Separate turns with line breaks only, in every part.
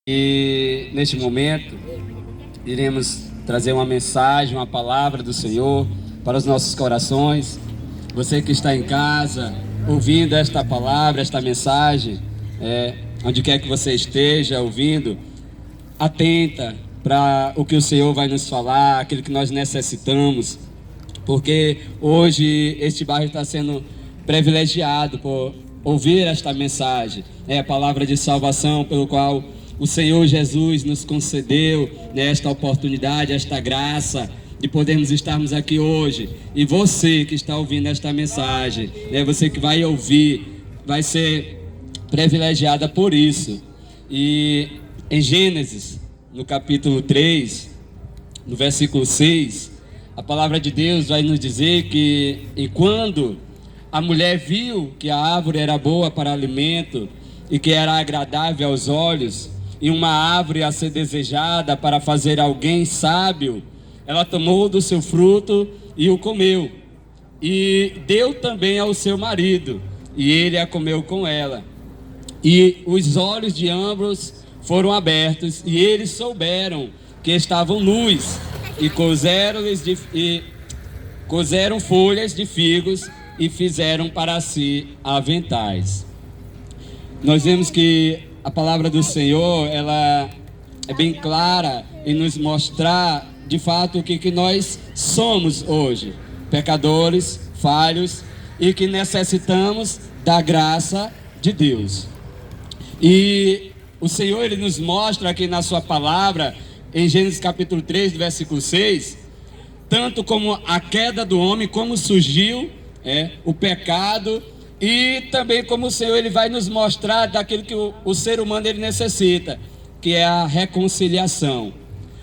E neste momento iremos trazer uma mensagem, uma palavra do Senhor para os nossos corações. Você que está em casa ouvindo esta palavra, esta mensagem, onde quer que você esteja ouvindo, atenta para o que o Senhor vai nos falar, aquilo que nós necessitamos, porque hoje este bairro está sendo privilegiado por ouvir esta mensagem. É a palavra de salvação pelo qual o Senhor Jesus nos concedeu esta oportunidade, esta graça de podermos estarmos aqui hoje. E você que está ouvindo esta mensagem, você que vai ouvir, vai ser privilegiada por isso. E em Gênesis, no capítulo 3, no versículo 6, a palavra de Deus vai nos dizer que e quando a mulher viu que a árvore era boa para alimento e que era agradável aos olhos, e uma árvore a ser desejada para fazer alguém sábio, ela tomou do seu fruto e o comeu, e deu também ao seu marido, e ele a comeu com ela. E os olhos de ambos foram abertos, e eles souberam que estavam nus, e cozeram folhas de figos e fizeram para si aventais. Nós vemos que a palavra do Senhor, ela é bem clara em nos mostrar de fato o que nós somos hoje: pecadores, falhos, e que necessitamos da graça de Deus. E o Senhor, ele nos mostra aqui na sua palavra, em Gênesis capítulo 3, versículo 6, tanto como a queda do homem, como surgiu o pecado, e também como o Senhor, ele vai nos mostrar daquilo que o ser humano ele necessita, que é a reconciliação.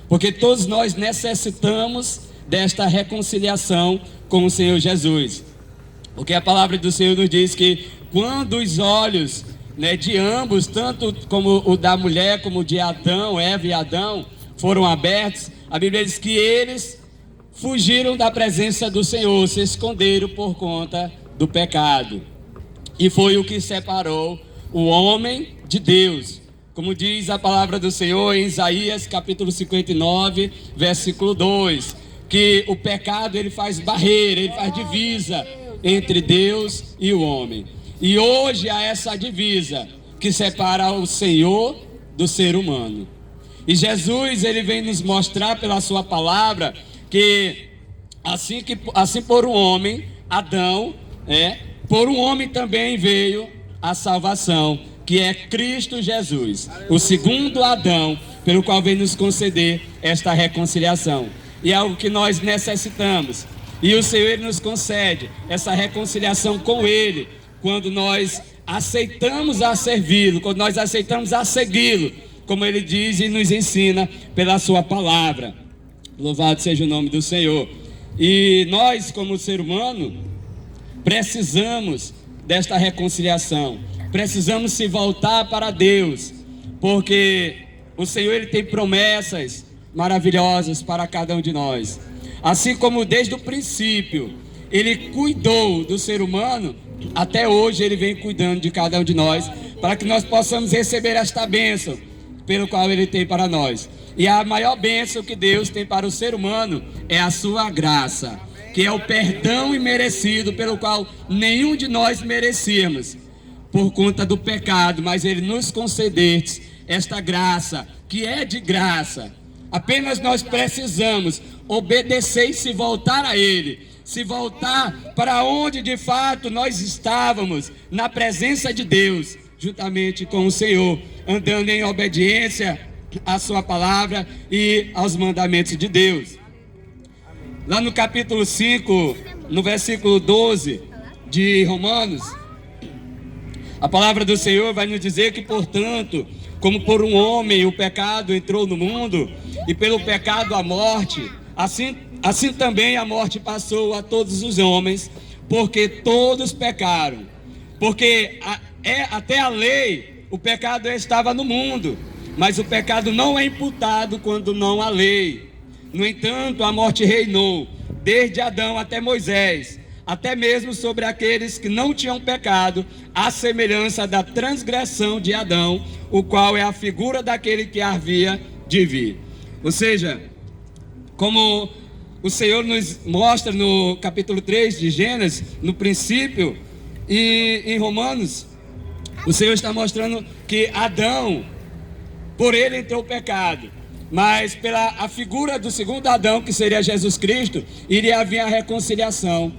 Porque todos nós necessitamos desta reconciliação com o Senhor Jesus. Porque a palavra do Senhor nos diz que quando os olhos de ambos, tanto como o da mulher, como o de Adão, Eva e Adão, foram abertos, a Bíblia diz que eles fugiram da presença do Senhor, se esconderam por conta do pecado. E foi o que separou o homem de Deus. Como diz a palavra do Senhor em Isaías capítulo 59, versículo 2, que o pecado ele faz barreira, ele faz divisa entre Deus e o homem. E hoje há essa divisa que separa o Senhor do ser humano. E Jesus, ele vem nos mostrar pela sua palavra que assim por um homem, Adão, por um homem também veio a salvação, que é Cristo Jesus, o segundo Adão, pelo qual vem nos conceder esta reconciliação. E é algo que nós necessitamos. E o Senhor, ele nos concede essa reconciliação com Ele, quando nós aceitamos a servi-lo, quando nós aceitamos a segui-lo, como Ele diz e nos ensina pela sua palavra. Louvado seja o nome do Senhor. E nós, como ser humano, precisamos desta reconciliação. Precisamos se voltar para Deus, porque o Senhor, ele tem promessas maravilhosas para cada um de nós. Assim como desde o princípio Ele cuidou do ser humano, até hoje Ele vem cuidando de cada um de nós, para que nós possamos receber esta bênção pelo qual Ele tem para nós. E a maior bênção que Deus tem para o ser humano é a sua graça, que é o perdão imerecido, pelo qual nenhum de nós merecíamos, por conta do pecado, mas Ele nos concedeu esta graça, que é de graça. Apenas nós precisamos obedecer e se voltar a Ele, se voltar para onde de fato nós estávamos, na presença de Deus, juntamente com o Senhor, andando em obediência à sua palavra e aos mandamentos de Deus. Lá no capítulo 5, no versículo 12 de Romanos, a palavra do Senhor vai nos dizer que, portanto, como por um homem o pecado entrou no mundo, e pelo pecado a morte, assim também a morte passou a todos os homens, porque todos pecaram. Porque até a lei, o pecado estava no mundo, mas o pecado não é imputado quando não há lei. No entanto, a morte reinou desde Adão até Moisés, até mesmo sobre aqueles que não tinham pecado, à semelhança da transgressão de Adão, o qual é a figura daquele que havia de vir. Ou seja, como o Senhor nos mostra no capítulo 3 de Gênesis, no princípio, e em Romanos, o Senhor está mostrando que Adão, por ele entrou o pecado, mas pela a figura do segundo Adão, que seria Jesus Cristo, iria haver a reconciliação.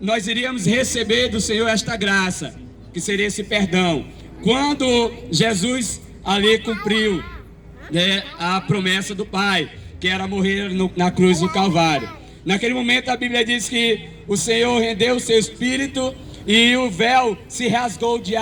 Nós iríamos receber do Senhor esta graça, que seria esse perdão, quando Jesus ali cumpriu, né, a promessa do Pai, que era morrer na cruz do Calvário. Naquele momento a Bíblia diz que o Senhor rendeu o seu espírito e o véu se rasgou de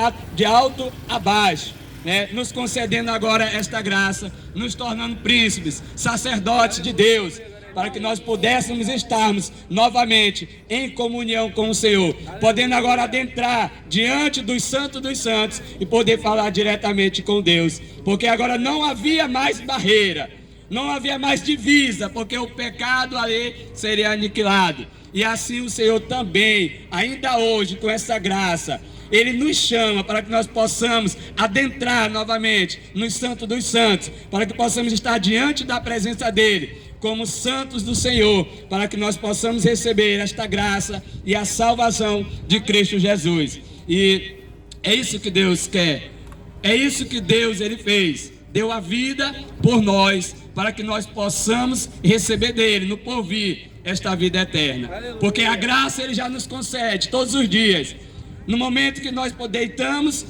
alto a baixo, né, nos concedendo agora esta graça, nos tornando príncipes, sacerdotes de Deus, para que nós pudéssemos estarmos novamente em comunhão com o Senhor, podendo agora adentrar diante dos santos e poder falar diretamente com Deus, porque agora não havia mais barreira, não havia mais divisa, porque o pecado ali seria aniquilado. E assim o Senhor também, ainda hoje, com essa graça, Ele nos chama para que nós possamos adentrar novamente nos santos dos santos, para que possamos estar diante da presença dEle, como santos do Senhor, para que nós possamos receber esta graça e a salvação de Cristo Jesus. E é isso que Deus quer, é isso que Deus Ele fez, deu a vida por nós, para que nós possamos receber dEle, no porvir, esta vida eterna, porque a graça Ele já nos concede todos os dias. No momento que nós deitamos,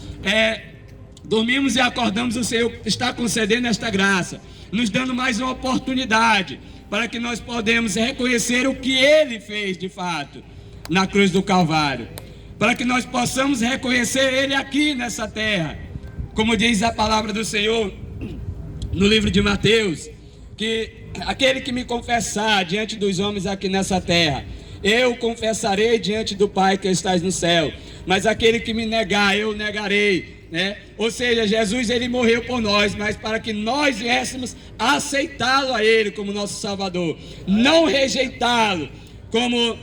dormimos e acordamos, o Senhor está concedendo esta graça, nos dando mais uma oportunidade, para que nós podemos reconhecer o que Ele fez de fato, na cruz do Calvário, para que nós possamos reconhecer Ele aqui nessa terra, como diz a palavra do Senhor, no livro de Mateus, que aquele que me confessar diante dos homens aqui nessa terra, eu confessarei diante do Pai que estás no céu, mas aquele que me negar, eu negarei, né? Ou seja, Jesus Ele morreu por nós, mas para que nós viéssemos aceitá-lo a Ele como nosso Salvador, não rejeitá-lo, como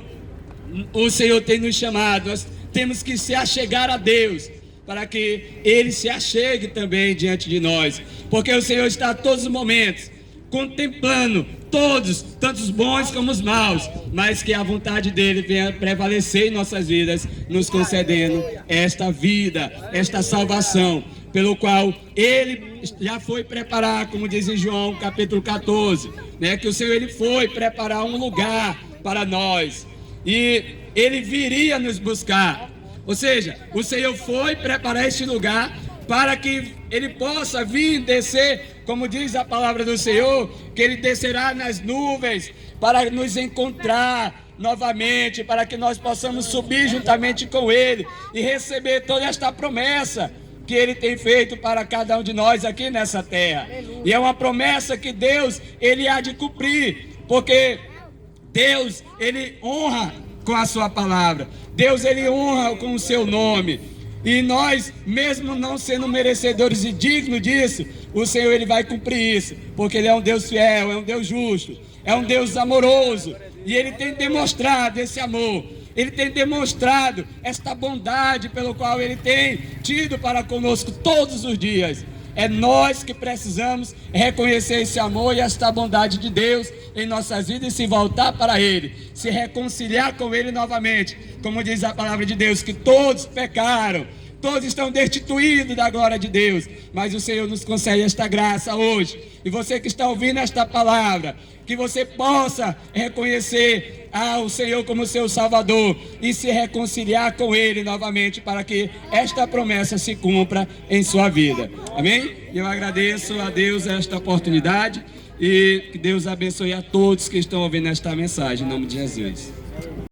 o Senhor tem nos chamado. Nós temos que se achegar a Deus, para que Ele se achegue também diante de nós, porque o Senhor está a todos os momentos contemplando todos, tanto os bons como os maus, mas que a vontade dEle venha prevalecer em nossas vidas, nos concedendo esta vida, esta salvação, pelo qual Ele já foi preparar, como diz em João capítulo 14, né, que o Senhor Ele foi preparar um lugar para nós, e Ele viria nos buscar. Ou seja, o Senhor foi preparar este lugar para que Ele possa vir descer, como diz a palavra do Senhor, que Ele descerá nas nuvens para nos encontrar novamente, para que nós possamos subir juntamente com Ele e receber toda esta promessa que Ele tem feito para cada um de nós aqui nessa terra. E é uma promessa que Deus, Ele há de cumprir, porque Deus, Ele honra com a sua palavra, Deus, Ele honra com o seu nome. E nós, mesmo não sendo merecedores e dignos disso, o Senhor Ele vai cumprir isso, porque Ele é um Deus fiel, é um Deus justo, é um Deus amoroso, e Ele tem demonstrado esse amor, Ele tem demonstrado esta bondade pelo qual Ele tem tido para conosco todos os dias. É nós que precisamos reconhecer esse amor e esta bondade de Deus em nossas vidas e se voltar para Ele, se reconciliar com Ele novamente, como diz a palavra de Deus, que todos pecaram, todos estão destituídos da glória de Deus, mas o Senhor nos concede esta graça hoje. E você que está ouvindo esta palavra, que você possa reconhecer ao Senhor como seu Salvador e se reconciliar com Ele novamente, para que esta promessa se cumpra em sua vida. Amém? Eu agradeço a Deus esta oportunidade e que Deus abençoe a todos que estão ouvindo esta mensagem, em nome de Jesus.